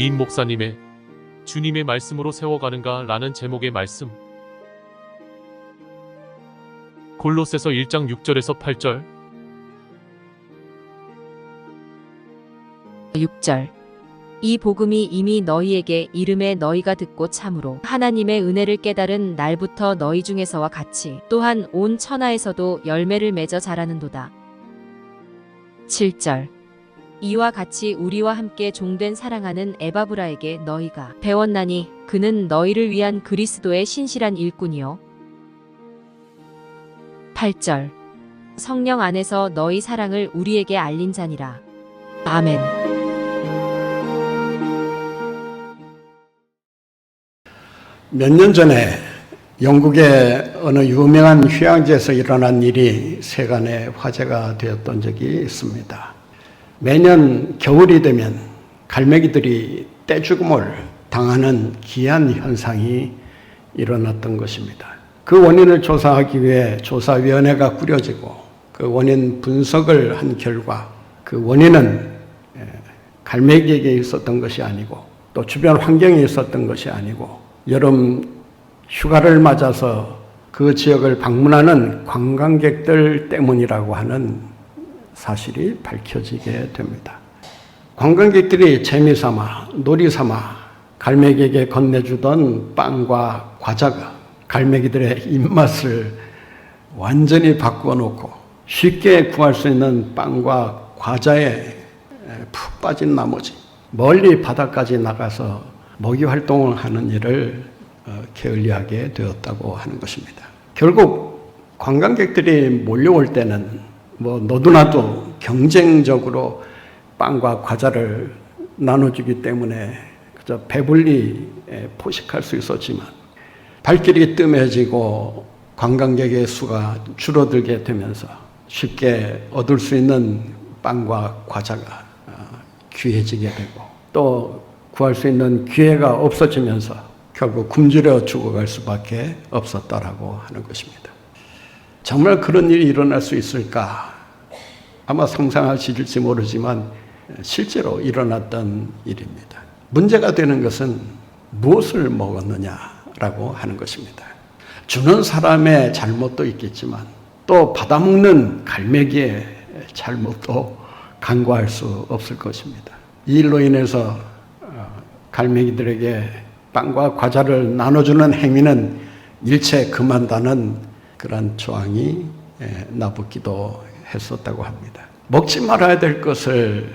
이인 목사님의 주님의 말씀으로 세워가는가 라는 제목의 말씀. 골로새서 1장 6절에서 8절. 6절. 이 복음이 이미 너희에게 이름에 너희가 듣고 참으로 하나님의 은혜를 깨달은 날부터 너희 중에서와 같이 또한 온 천하에서도 열매를 맺어 자라는도다. 7절. 이와 같이 우리와 함께 종된 사랑하는 에바브라에게 너희가 배웠나니 그는 너희를 위한 그리스도의 신실한 일꾼이요. 8절. 성령 안에서 너희 사랑을 우리에게 알린 자니라. 아멘. 몇 년 전에 영국의 어느 유명한 휴양지에서 일어난 일이 세간의 화제가 되었던 적이 있습니다. 매년 겨울이 되면 갈매기들이 떼죽음을 당하는 기이한 현상이 일어났던 것입니다. 그 원인을 조사하기 위해 조사위원회가 꾸려지고 그 원인 분석을 한 결과 그 원인은 갈매기에게 있었던 것이 아니고 또 주변 환경에 있었던 것이 아니고 여름 휴가를 맞아서 그 지역을 방문하는 관광객들 때문이라고 하는 사실이 밝혀지게 됩니다. 관광객들이 재미삼아 놀이삼아 갈매기에게 건네주던 빵과 과자가 갈매기들의 입맛을 완전히 바꾸어 놓고 쉽게 구할 수 있는 빵과 과자에 푹 빠진 나머지 멀리 바다까지 나가서 먹이 활동을 하는 일을 게을리하게 되었다고 하는 것입니다. 결국 관광객들이 몰려올 때는 너도나도 경쟁적으로 빵과 과자를 나눠주기 때문에 그저 배불리 포식할 수 있었지만 발길이 뜸해지고 관광객의 수가 줄어들게 되면서 쉽게 얻을 수 있는 빵과 과자가 귀해지게 되고 또 구할 수 있는 기회가 없어지면서 결국 굶주려 죽어갈 수밖에 없었다라고 하는 것입니다. 정말 그런 일이 일어날 수 있을까? 아마 상상하실지 모르지만 실제로 일어났던 일입니다. 문제가 되는 것은 무엇을 먹었느냐라고 하는 것입니다. 주는 사람의 잘못도 있겠지만 또 받아먹는 갈매기의 잘못도 간과할 수 없을 것입니다. 이 일로 인해서 갈매기들에게 빵과 과자를 나눠주는 행위는 일체 금한다는 그런 조항이 나붙기도 했었다고 합니다. 먹지 말아야 될 것을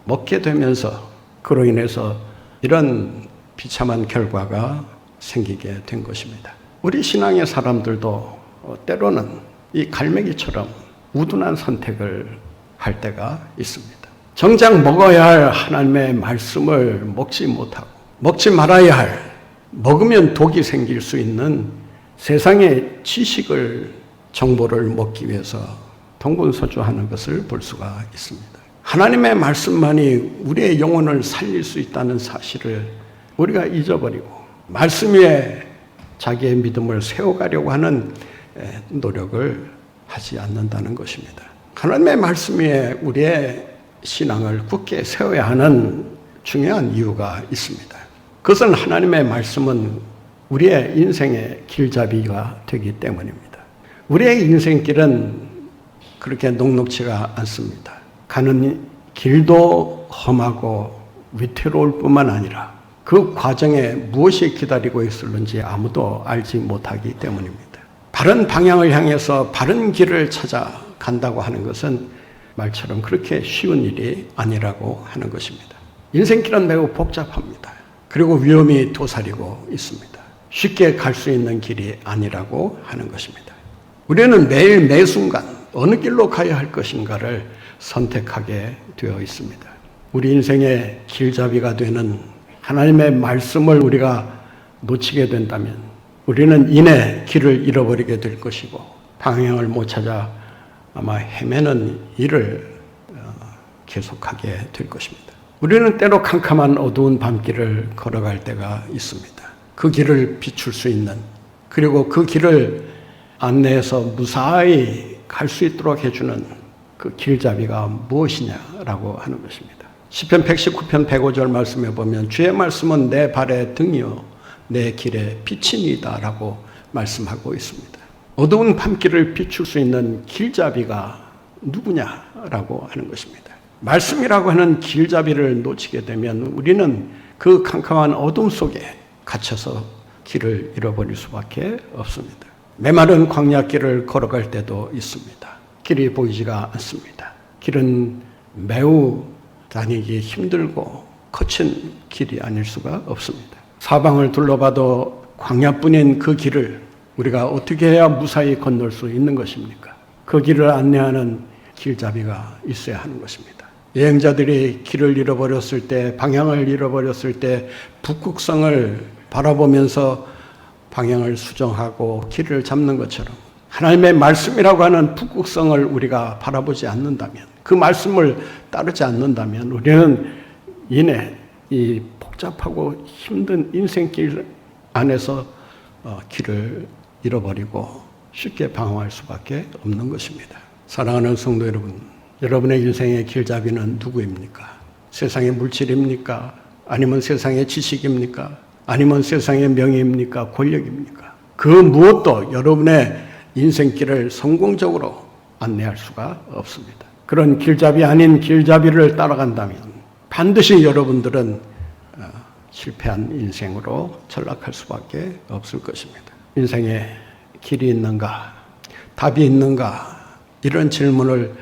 먹게 되면서 그로 인해서 이런 비참한 결과가 생기게 된 것입니다. 우리 신앙의 사람들도 때로는 이 갈매기처럼 우둔한 선택을 할 때가 있습니다. 정작 먹어야 할 하나님의 말씀을 먹지 못하고 먹지 말아야 할 먹으면 독이 생길 수 있는 세상의 지식을 정보를 먹기 위해서 동분서주하는 것을 볼 수가 있습니다. 하나님의 말씀만이 우리의 영혼을 살릴 수 있다는 사실을 우리가 잊어버리고 말씀 위에 자기의 믿음을 세워가려고 하는 노력을 하지 않는다는 것입니다. 하나님의 말씀 위에 우리의 신앙을 굳게 세워야 하는 중요한 이유가 있습니다. 그것은 하나님의 말씀은 우리의 인생의 길잡이가 되기 때문입니다. 우리의 인생길은 그렇게 녹록지가 않습니다. 가는 길도 험하고 위태로울 뿐만 아니라 그 과정에 무엇이 기다리고 있을는지 아무도 알지 못하기 때문입니다. 바른 방향을 향해서 바른 길을 찾아간다고 하는 것은 말처럼 그렇게 쉬운 일이 아니라고 하는 것입니다. 인생길은 매우 복잡합니다. 그리고 위험이 도사리고 있습니다. 쉽게 갈 수 있는 길이 아니라고 하는 것입니다. 우리는 매일 매순간 어느 길로 가야 할 것인가를 선택하게 되어 있습니다. 우리 인생의 길잡이가 되는 하나님의 말씀을 우리가 놓치게 된다면 우리는 이내 길을 잃어버리게 될 것이고 방향을 못 찾아 아마 헤매는 일을 계속하게 될 것입니다. 우리는 때로 캄캄한 어두운 밤길을 걸어갈 때가 있습니다. 그 길을 비출 수 있는 그리고 그 길을 안내해서 무사히 갈 수 있도록 해주는 그 길잡이가 무엇이냐라고 하는 것입니다. 시편 119편 105절 말씀에 보면 주의 말씀은 내 발의 등이요 내 길의 빛이니이다 라고 말씀하고 있습니다. 어두운 밤길을 비출 수 있는 길잡이가 누구냐라고 하는 것입니다. 말씀이라고 하는 길잡이를 놓치게 되면 우리는 그 캄캄한 어둠 속에 갇혀서 길을 잃어버릴 수밖에 없습니다. 메마른 광야길을 걸어갈 때도 있습니다. 길이 보이지가 않습니다. 길은 매우 다니기 힘들고 거친 길이 아닐 수가 없습니다. 사방을 둘러봐도 광야뿐인 그 길을 우리가 어떻게 해야 무사히 건널 수 있는 것입니까? 그 길을 안내하는 길잡이가 있어야 하는 것입니다. 여행자들이 길을 잃어버렸을 때, 방향을 잃어버렸을 때 북극성을 바라보면서 방향을 수정하고 길을 잡는 것처럼 하나님의 말씀이라고 하는 북극성을 우리가 바라보지 않는다면, 그 말씀을 따르지 않는다면 우리는 이내 이 복잡하고 힘든 인생길 안에서 길을 잃어버리고 쉽게 방황할 수밖에 없는 것입니다. 사랑하는 성도 여러분, 여러분의 인생의 길잡이는 누구입니까? 세상의 물질입니까? 아니면 세상의 지식입니까? 아니면 세상의 명예입니까? 권력입니까? 그 무엇도 여러분의 인생길을 성공적으로 안내할 수가 없습니다. 그런 길잡이 아닌 길잡이를 따라간다면 반드시 여러분들은 실패한 인생으로 전락할 수밖에 없을 것입니다. 인생에 길이 있는가? 답이 있는가? 이런 질문을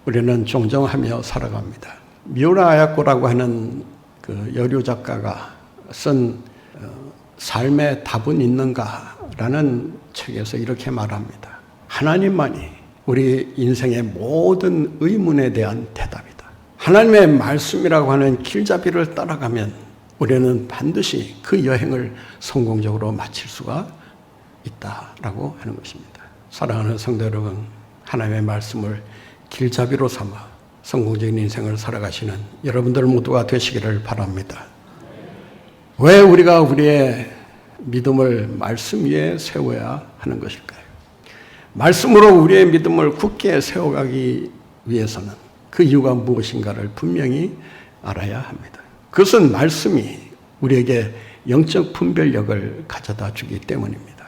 우리는 종종 하며 살아갑니다. 미우라 아야코라고 하는 그 여류 작가가 쓴 삶의 답은 있는가라는 책에서 이렇게 말합니다. 하나님만이 우리 인생의 모든 의문에 대한 대답이다. 하나님의 말씀이라고 하는 길잡이를 따라가면 우리는 반드시 그 여행을 성공적으로 마칠 수가 있다라고 하는 것입니다. 사랑하는 성도 여러분, 하나님의 말씀을 길잡이로 삼아 성공적인 인생을 살아가시는 여러분들 모두가 되시기를 바랍니다. 왜 우리가 우리의 믿음을 말씀 위에 세워야 하는 것일까요? 말씀으로 우리의 믿음을 굳게 세워가기 위해서는 그 이유가 무엇인가를 분명히 알아야 합니다. 그것은 말씀이 우리에게 영적 분별력을 가져다 주기 때문입니다.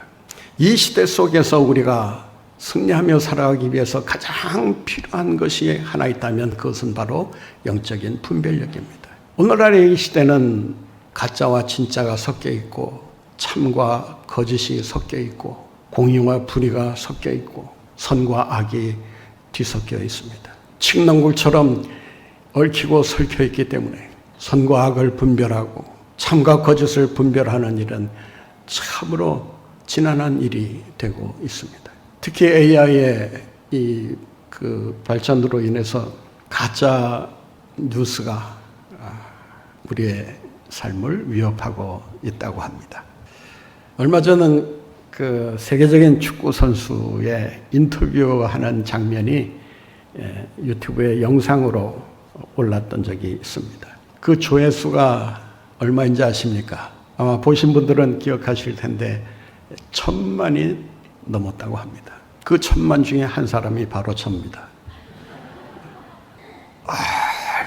이 시대 속에서 우리가 승리하며 살아가기 위해서 가장 필요한 것이 하나 있다면 그것은 바로 영적인 분별력입니다. 오늘날의 이 시대는 가짜와 진짜가 섞여 있고 참과 거짓이 섞여 있고 공의와 불의가 섞여 있고 선과 악이 뒤섞여 있습니다. 칡농굴처럼 얽히고 설켜 있기 때문에 선과 악을 분별하고 참과 거짓을 분별하는 일은 참으로 지난한 일이 되고 있습니다. 특히 AI의 그 발전으로 인해서 가짜 뉴스가 우리의 삶을 위협하고 있다고 합니다. 얼마 전은 그 세계적인 축구 선수의 인터뷰하는 장면이 유튜브에 영상으로 올랐던 적이 있습니다. 그 조회수가 얼마인지 아십니까? 아마 보신 분들은 기억하실 텐데 1,000만이 넘었다고 합니다. 그 1,000만 중에 한 사람이 바로 저입니다.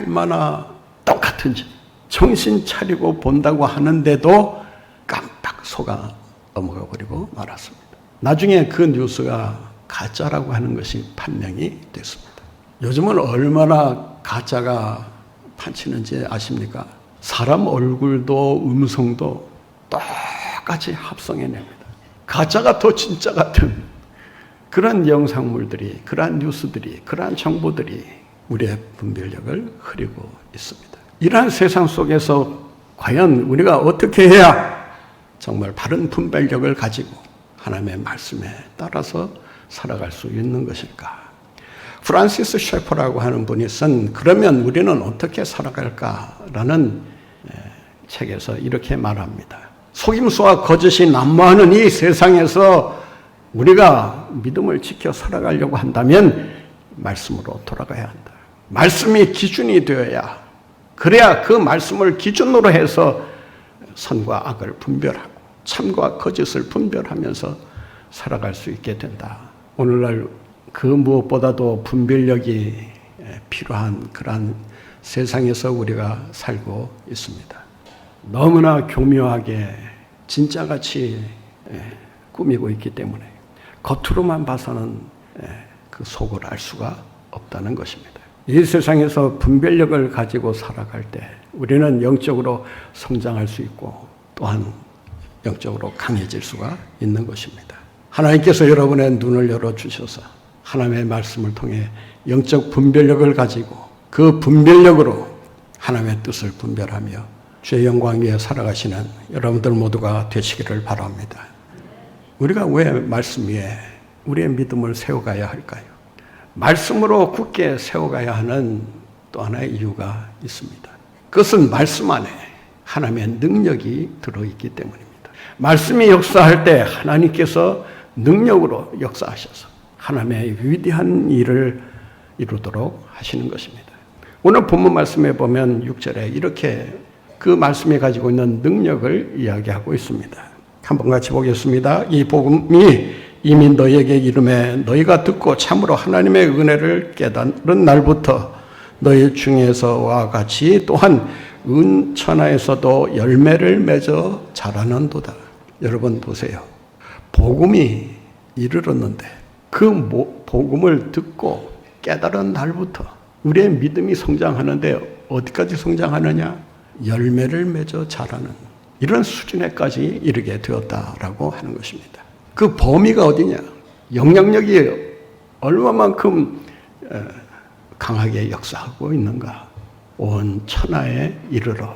얼마나 똑같은지 정신 차리고 본다고 하는데도 깜빡 속아 넘어가 버리고 말았습니다. 나중에 그 뉴스가 가짜라고 하는 것이 판명이 됐습니다. 요즘은 얼마나 가짜가 판치는지 아십니까? 사람 얼굴도 음성도 똑같이 합성해냅니다. 가짜가 더 진짜 같은 그런 영상물들이, 그러한 뉴스들이, 그러한 정보들이 우리의 분별력을 흐리고 있습니다. 이러한 세상 속에서 과연 우리가 어떻게 해야 정말 바른 분별력을 가지고 하나님의 말씀에 따라서 살아갈 수 있는 것일까? 프란시스 셰퍼라고 하는 분이 쓴 그러면 우리는 어떻게 살아갈까라는 책에서 이렇게 말합니다. 속임수와 거짓이 난무하는 이 세상에서 우리가 믿음을 지켜 살아가려고 한다면 말씀으로 돌아가야 한다. 말씀이 기준이 되어야, 그래야 그 말씀을 기준으로 해서 선과 악을 분별하고 참과 거짓을 분별하면서 살아갈 수 있게 된다. 오늘날 그 무엇보다도 분별력이 필요한 그러한 세상에서 우리가 살고 있습니다. 너무나 교묘하게 진짜같이 꾸미고 있기 때문에 겉으로만 봐서는 그 속을 알 수가 없다는 것입니다. 이 세상에서 분별력을 가지고 살아갈 때 우리는 영적으로 성장할 수 있고 또한 영적으로 강해질 수가 있는 것입니다. 하나님께서 여러분의 눈을 열어주셔서 하나님의 말씀을 통해 영적 분별력을 가지고 그 분별력으로 하나님의 뜻을 분별하며 주의 영광 위에 살아가시는 여러분들 모두가 되시기를 바랍니다. 우리가 왜 말씀 위에 우리의 믿음을 세워가야 할까요? 말씀으로 굳게 세워가야 하는 또 하나의 이유가 있습니다. 그것은 말씀 안에 하나님의 능력이 들어있기 때문입니다. 말씀이 역사할 때 하나님께서 능력으로 역사하셔서 하나님의 위대한 일을 이루도록 하시는 것입니다. 오늘 본문 말씀에 보면 6절에 이렇게 그 말씀이 가지고 있는 능력을 이야기하고 있습니다. 한번 같이 보겠습니다. 이 복음이 이미 너희에게 이름에 너희가 듣고 참으로 하나님의 은혜를 깨달은 날부터 너희 중에서와 같이 또한 은천하에서도 열매를 맺어 자라는도다. 여러분 보세요. 복음이 이르렀는데 그 복음을 듣고 깨달은 날부터 우리의 믿음이 성장하는데 어디까지 성장하느냐? 열매를 맺어 자라는 이런 수준에까지 이르게 되었다라고 하는 것입니다. 그 범위가 어디냐? 영향력이 얼마만큼 강하게 역사하고 있는가? 온 천하에 이르러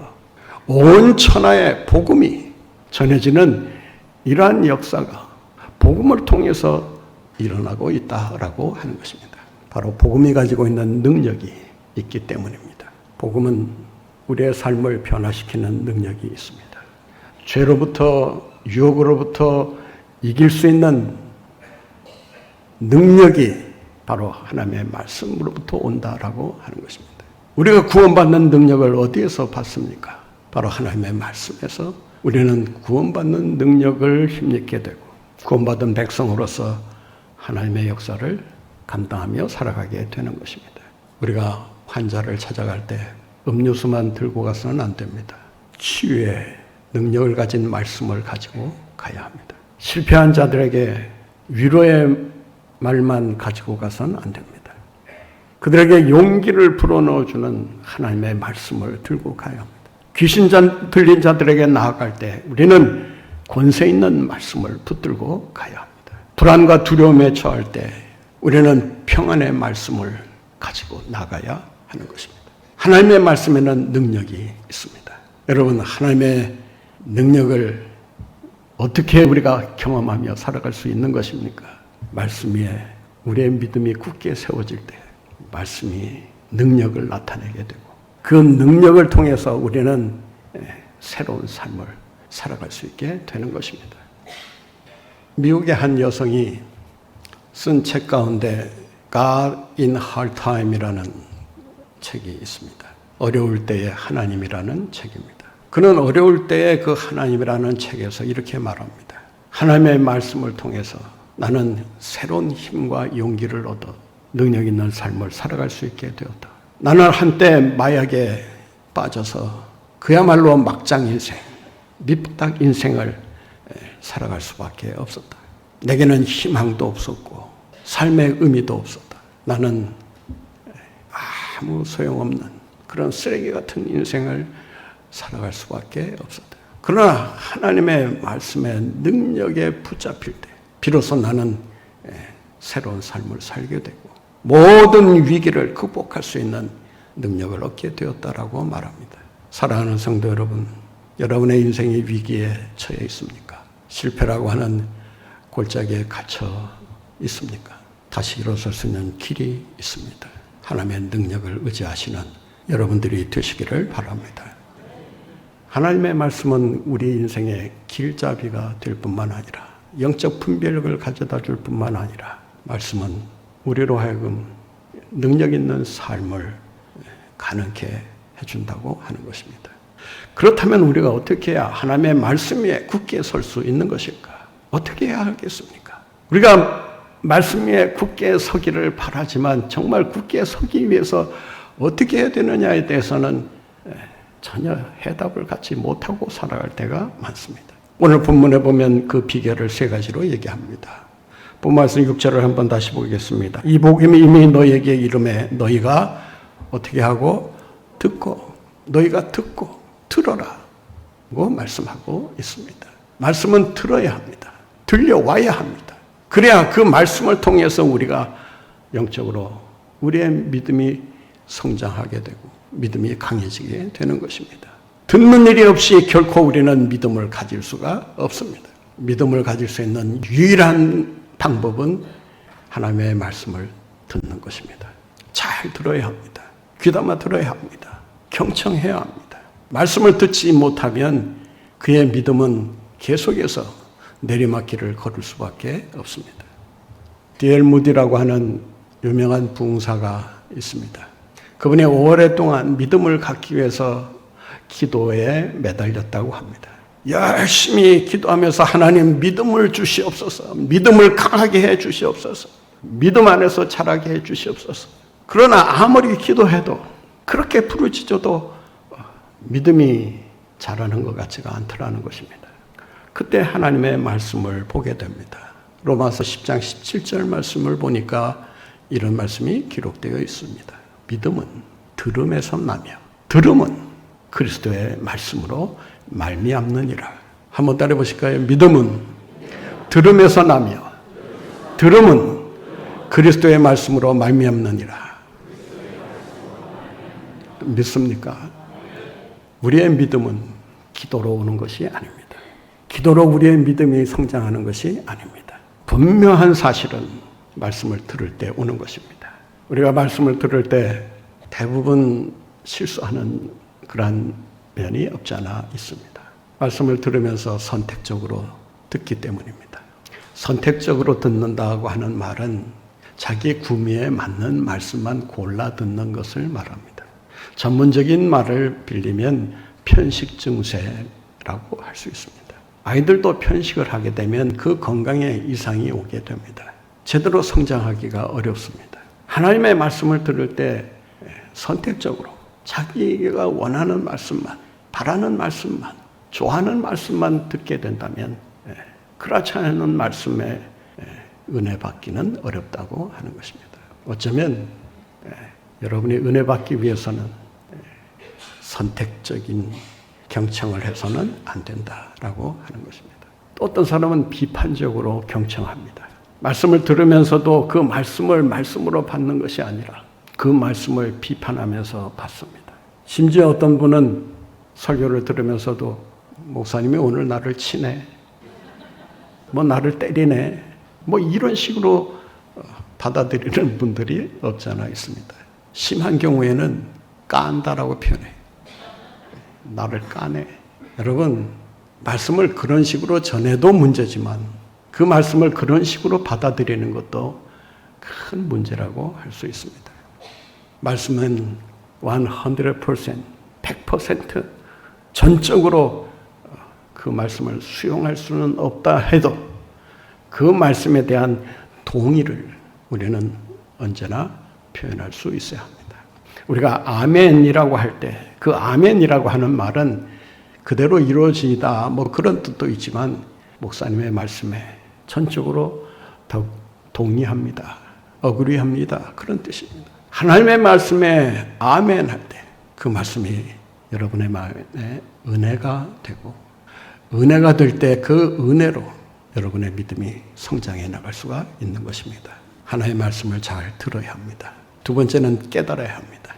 온 천하에 복음이 전해지는 이러한 역사가 복음을 통해서 일어나고 있다라고 하는 것입니다. 바로 복음이 가지고 있는 능력이 있기 때문입니다. 복음은 우리의 삶을 변화시키는 능력이 있습니다. 죄로부터 유혹으로부터 이길 수 있는 능력이 바로 하나님의 말씀으로부터 온다라고 하는 것입니다. 우리가 구원받는 능력을 어디에서 받습니까? 바로 하나님의 말씀에서 우리는 구원받는 능력을 힘입게 되고 구원받은 백성으로서 하나님의 역사를 감당하며 살아가게 되는 것입니다. 우리가 환자를 찾아갈 때 음료수만 들고 가서는 안 됩니다. 치유의 능력을 가진 말씀을 가지고 가야 합니다. 실패한 자들에게 위로의 말만 가지고 가서는 안 됩니다. 그들에게 용기를 불어넣어주는 하나님의 말씀을 들고 가야 합니다. 귀신 들린 자들에게 나아갈 때 우리는 권세 있는 말씀을 붙들고 가야 합니다. 불안과 두려움에 처할 때 우리는 평안의 말씀을 가지고 나가야 하는 것입니다. 하나님의 말씀에는 능력이 있습니다. 여러분, 하나님의 능력을 어떻게 우리가 경험하며 살아갈 수 있는 것입니까? 말씀 위에 우리의 믿음이 굳게 세워질 때 말씀이 능력을 나타내게 되고 그 능력을 통해서 우리는 새로운 삶을 살아갈 수 있게 되는 것입니다. 미국의 한 여성이 쓴 책 가운데 God in Hard Time이라는 책이 있습니다. 어려울 때의 하나님이라는 책입니다. 그는 어려울 때의 그 하나님이라는 책에서 이렇게 말합니다. 하나님의 말씀을 통해서 나는 새로운 힘과 용기를 얻어 능력 있는 삶을 살아갈 수 있게 되었다. 나는 한때 마약에 빠져서 그야말로 막장 인생, 밑바닥 인생을 살아갈 수밖에 없었다. 내게는 희망도 없었고 삶의 의미도 없었다. 나는 아무 소용없는 그런 쓰레기 같은 인생을 살아갈 수밖에 없었다. 그러나 하나님의 말씀의 능력에 붙잡힐 때 비로소 나는 새로운 삶을 살게 되고 모든 위기를 극복할 수 있는 능력을 얻게 되었다라고 말합니다. 사랑하는 성도 여러분, 여러분의 인생이 위기에 처해 있습니까? 실패라고 하는 골짜기에 갇혀 있습니까? 다시 일어설 수 있는 길이 있습니다. 하나님의 능력을 의지하시는 여러분들이 되시기를 바랍니다. 하나님의 말씀은 우리 인생의 길잡이가 될 뿐만 아니라 영적 분별력을 가져다 줄 뿐만 아니라 말씀은 우리로 하여금 능력 있는 삶을 가능케 해준다고 하는 것입니다. 그렇다면 우리가 어떻게 해야 하나님의 말씀 위에 굳게 설 수 있는 것일까? 어떻게 해야 하겠습니까? 우리가 말씀 위에 굳게 서기를 바라지만 정말 굳게 서기 위해서 어떻게 해야 되느냐에 대해서는 전혀 해답을 갖지 못하고 살아갈 때가 많습니다. 오늘 본문에 보면 그 비결을 세 가지로 얘기합니다. 본 말씀 6절을 한번 다시 보겠습니다. 이 복음이 이미 너희에게 이름에 너희가 어떻게 하고 듣고 너희가 듣고 들어라 고 말씀하고 있습니다. 말씀은 들어야 합니다. 들려와야 합니다. 그래야 그 말씀을 통해서 우리가 영적으로 우리의 믿음이 성장하게 되고 믿음이 강해지게 되는 것입니다. 듣는 일이 없이 결코 우리는 믿음을 가질 수가 없습니다. 믿음을 가질 수 있는 유일한 방법은 하나님의 말씀을 듣는 것입니다. 잘 들어야 합니다. 귀담아 들어야 합니다. 경청해야 합니다. 말씀을 듣지 못하면 그의 믿음은 계속해서 내리막길을 걸을 수밖에 없습니다. D.L. 무디라고 하는 유명한 부흥사가 있습니다. 그분이 오랫동안 믿음을 갖기 위해서 기도에 매달렸다고 합니다. 열심히 기도하면서 하나님 믿음을 주시옵소서, 믿음을 강하게 해 주시옵소서, 믿음 안에서 자라게 해 주시옵소서. 그러나 아무리 기도해도 그렇게 부르짖어도 믿음이 자라는 것 같지가 않더라는 것입니다. 그때 하나님의 말씀을 보게 됩니다. 로마서 10장 17절 말씀을 보니까 이런 말씀이 기록되어 있습니다. 믿음은 들음에서 나며 들음은 그리스도의 말씀으로 말미암느니라. 한번 따라 보실까요? 믿음은 들음에서 나며 들음은 그리스도의 말씀으로 말미암느니라. 믿습니까? 우리의 믿음은 기도로 오는 것이 아닙니다. 기도로 우리의 믿음이 성장하는 것이 아닙니다. 분명한 사실은 말씀을 들을 때 오는 것입니다. 우리가 말씀을 들을 때 대부분 실수하는 그러한 면이 없지 않아 있습니다. 말씀을 들으면서 선택적으로 듣기 때문입니다. 선택적으로 듣는다고 하는 말은 자기 구미에 맞는 말씀만 골라 듣는 것을 말합니다. 전문적인 말을 빌리면 편식 증세라고 할 수 있습니다. 아이들도 편식을 하게 되면 그 건강에 이상이 오게 됩니다. 제대로 성장하기가 어렵습니다. 하나님의 말씀을 들을 때 선택적으로 자기가 원하는 말씀만, 바라는 말씀만, 좋아하는 말씀만 듣게 된다면 그렇지 않은 말씀에 은혜 받기는 어렵다고 하는 것입니다. 어쩌면 여러분이 은혜 받기 위해서는 선택적인 경청을 해서는 안 된다라고 하는 것입니다. 또 어떤 사람은 비판적으로 경청합니다. 말씀을 들으면서도 그 말씀을 말씀으로 받는 것이 아니라 그 말씀을 비판하면서 받습니다. 심지어 어떤 분은 설교를 들으면서도 목사님이 오늘 나를 치네, 뭐 나를 때리네, 뭐 이런 식으로 받아들이는 분들이 없지 않아 있습니다. 심한 경우에는 깐다라고 표현해요. 나를 까네. 여러분, 말씀을 그런 식으로 전해도 문제지만 그 말씀을 그런 식으로 받아들이는 것도 큰 문제라고 할 수 있습니다. 말씀은 100%, 100% 전적으로 그 말씀을 수용할 수는 없다 해도 그 말씀에 대한 동의를 우리는 언제나 표현할 수 있어야 합니다. 우리가 아멘이라고 할 때 그 아멘이라고 하는 말은 그대로 이루어지다 뭐 그런 뜻도 있지만 목사님의 말씀에 전적으로 동의합니다. 어그리합니다. 그런 뜻입니다. 하나님의 말씀에 아멘 할 때 그 말씀이 여러분의 마음에 은혜가 되고 은혜가 될 때 그 은혜로 여러분의 믿음이 성장해 나갈 수가 있는 것입니다. 하나님의 말씀을 잘 들어야 합니다. 두 번째는 깨달아야 합니다.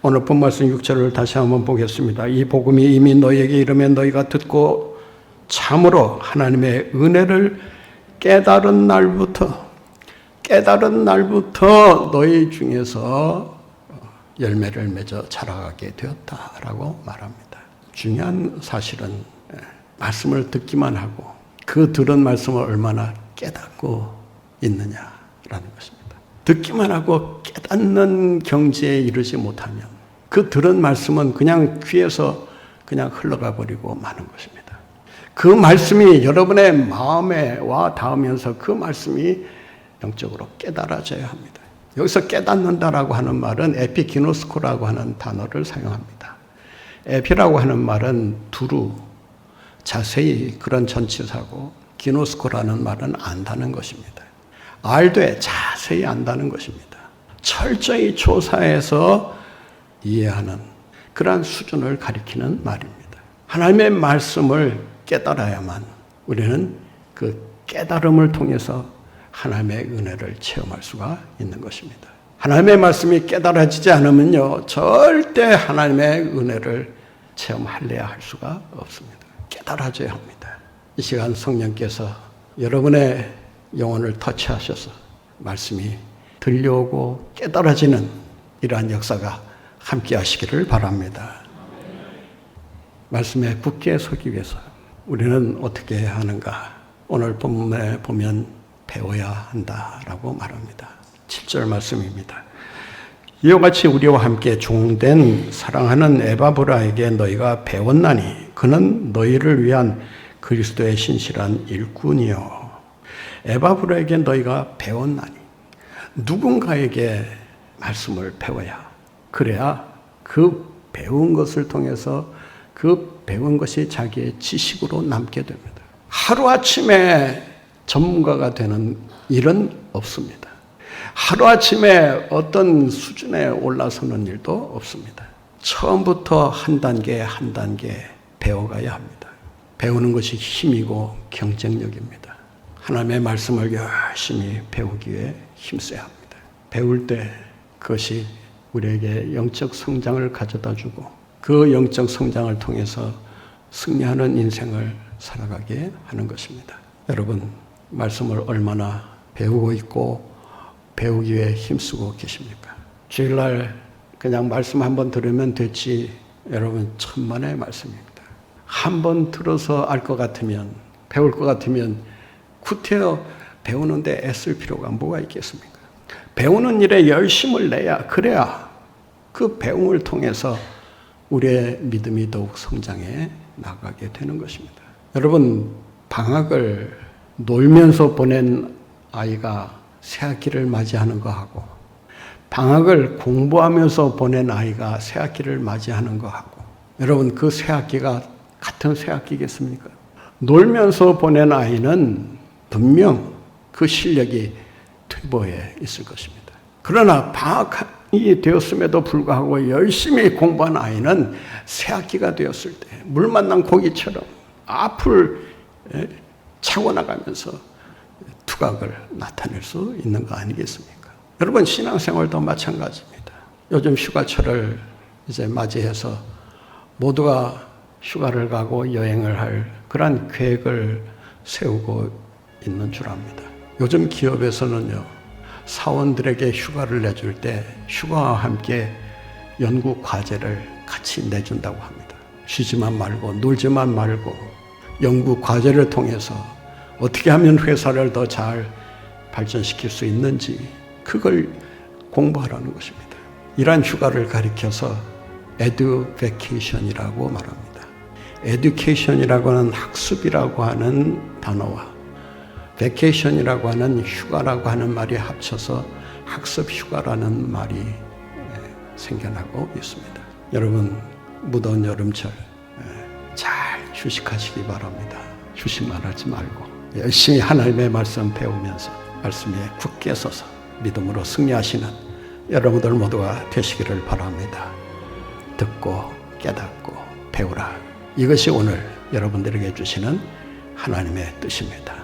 오늘 본 말씀 6절을 다시 한번 보겠습니다. 이 복음이 이미 너희에게 이르매 너희가 듣고 참으로 하나님의 은혜를 깨달은 날부터 너희 중에서 열매를 맺어 자라가게 되었다라고 말합니다. 중요한 사실은 말씀을 듣기만 하고 그 들은 말씀을 얼마나 깨닫고 있느냐라는 것입니다. 듣기만 하고 깨닫는 경지에 이르지 못하면 그 들은 말씀은 그냥 귀에서 그냥 흘러가 버리고 마는 것입니다. 그 말씀이 여러분의 마음에 와 닿으면서 그 말씀이 영적으로 깨달아져야 합니다. 여기서 깨닫는다라고 하는 말은 에피기노스코라고 하는 단어를 사용합니다. 에피라고 하는 말은 두루, 자세히 그런 전치사고, 기노스코라는 말은 안다는 것입니다. 알되 자세히 안다는 것입니다. 철저히 조사해서 이해하는 그러한 수준을 가리키는 말입니다. 하나님의 말씀을 깨달아야만 우리는 그 깨달음을 통해서 하나님의 은혜를 체험할 수가 있는 것입니다. 하나님의 말씀이 깨달아지지 않으면요, 절대 하나님의 은혜를 체험하려야 할 수가 없습니다. 깨달아져야 합니다. 이 시간 성령께서 여러분의 영혼을 터치하셔서 말씀이 들려오고 깨달아지는 이러한 역사가 함께 하시기를 바랍니다. 말씀에 굳게 서기 위해서 우리는 어떻게 해야 하는가? 오늘 본문에 보면 배워야 한다라고 말합니다. 7절 말씀입니다. 이와 같이 우리와 함께 종된 사랑하는 에바브라에게 너희가 배웠나니 그는 너희를 위한 그리스도의 신실한 일꾼이요. 에바브라에게 너희가 배웠나니, 누군가에게 말씀을 배워야, 그래야 그 배운 것을 통해서 그 배운 것이 자기의 지식으로 남게 됩니다. 하루아침에 전문가가 되는 일은 없습니다. 하루아침에 어떤 수준에 올라서는 일도 없습니다. 처음부터 한 단계 한 단계 배워가야 합니다. 배우는 것이 힘이고 경쟁력입니다. 하나님의 말씀을 열심히 배우기 위해 힘써야 합니다. 배울 때 그것이 우리에게 영적 성장을 가져다 주고 그 영적 성장을 통해서 승리하는 인생을 살아가게 하는 것입니다. 여러분, 말씀을 얼마나 배우고 있고 배우기 위해 힘쓰고 계십니까? 주일날 그냥 말씀 한번 들으면 됐지, 여러분, 천만의 말씀입니다. 한번 들어서 알 것 같으면, 배울 것 같으면 구태여 배우는데 애쓸 필요가 뭐가 있겠습니까? 배우는 일에 열심을 내야, 그래야 그 배움을 통해서 우리의 믿음이 더욱 성장해 나가게 되는 것입니다. 여러분, 방학을 놀면서 보낸 아이가 새학기를 맞이하는 거하고, 방학을 공부하면서 보낸 아이가 새학기를 맞이하는 거하고, 여러분, 그 새학기가 같은 새학기겠습니까? 놀면서 보낸 아이는 분명 그 실력이 퇴보해 있을 것입니다. 그러나 방학이 되었음에도 불구하고 열심히 공부한 아이는 새학기가 되었을 때 물 만난 고기처럼 앞을 차고 나가면서 두각을 나타낼 수 있는 거 아니겠습니까? 여러분, 신앙생활도 마찬가지입니다. 요즘 휴가철을 이제 맞이해서 모두가 휴가를 가고 여행을 할 그런 계획을 세우고 있는 줄 압니다. 요즘 기업에서는요, 사원들에게 휴가를 내줄 때 휴가와 함께 연구 과제를 같이 내준다고 합니다. 쉬지만 말고 놀지만 말고 연구 과제를 통해서 어떻게 하면 회사를 더 잘 발전시킬 수 있는지 그걸 공부하라는 것입니다. 이러한 휴가를 가리켜서 에듀케이션이라고 말합니다. 에듀케이션이라고 하는 학습이라고 하는 단어와 베케이션이라고 하는 휴가라고 하는 말이 합쳐서 학습 휴가라는 말이 생겨나고 있습니다. 여러분, 무더운 여름철 잘 휴식하시기 바랍니다. 휴식만 하지 말고 열심히 하나님의 말씀 배우면서 말씀에 굳게 서서 믿음으로 승리하시는 여러분들 모두가 되시기를 바랍니다. 듣고 깨닫고 배우라. 이것이 오늘 여러분들에게 주시는 하나님의 뜻입니다.